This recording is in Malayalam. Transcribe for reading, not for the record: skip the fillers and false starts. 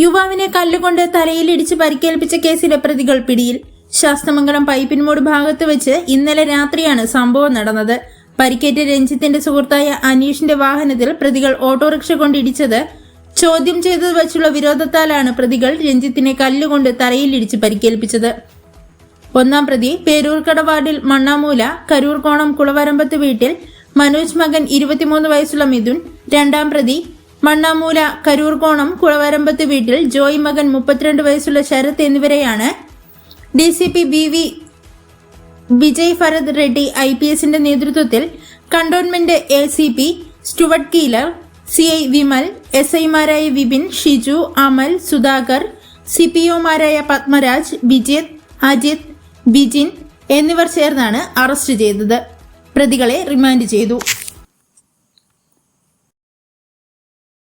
യുവാവിനെ കല്ലുകൊണ്ട് തലയിലിടിച്ച് പരിക്കേൽപ്പിച്ച കേസിലെ പ്രതികൾ പിടിയിൽ. ശാസ്തമംഗലം പൈപ്പിൻമൂട് ഭാഗത്ത് വെച്ച് ഇന്നലെ രാത്രിയാണ് സംഭവം നടന്നത്. പരിക്കേറ്റ രഞ്ജിത്തിന്റെ സുഹൃത്തായ അനീഷിന്റെ വാഹനത്തിൽ പ്രതികൾ ഓട്ടോറിക്ഷ കൊണ്ടിടിച്ചത് ചോദ്യം ചെയ്തത് വച്ചുള്ള വിരോധത്താലാണ് പ്രതികൾ രഞ്ജിത്തിനെ കല്ലുകൊണ്ട് തലയിലിടിച്ച് പരിക്കേൽപ്പിച്ചത്. ഒന്നാം പ്രതി പേരൂർക്കട വാർഡിൽ മണ്ണാമൂല കരൂർകോണം കുളവരമ്പത്ത് വീട്ടിൽ മനോജ് മകൻ 23 വയസ്സുള്ള മിഥുൻ, രണ്ടാം പ്രതി മണ്ണാമൂല കരൂർകോണം കുളവരമ്പത്ത് വീട്ടിൽ ജോയ് മകൻ 32 വയസ്സുള്ള ശരത് എന്നിവരെയാണ് DCP BV വിജയ് ഭരത് റെഡ്ഡി IPSന്റെ നേതൃത്വത്തിൽ cantonment ACP Stuart Keeler, CI Vimal, SIമാരായ വിപിൻ, ഷിജു, അമൽ, സുധാകർ, CPOമാരായ പത്മരാജ്, ബിജിത്ത്, അജിത്, ബിജിൻ എന്നിവർ ചേർന്നാണ് അറസ്റ്റ് ചെയ്തത്. പ്രതികളെ റിമാൻഡ് ചെയ്തു.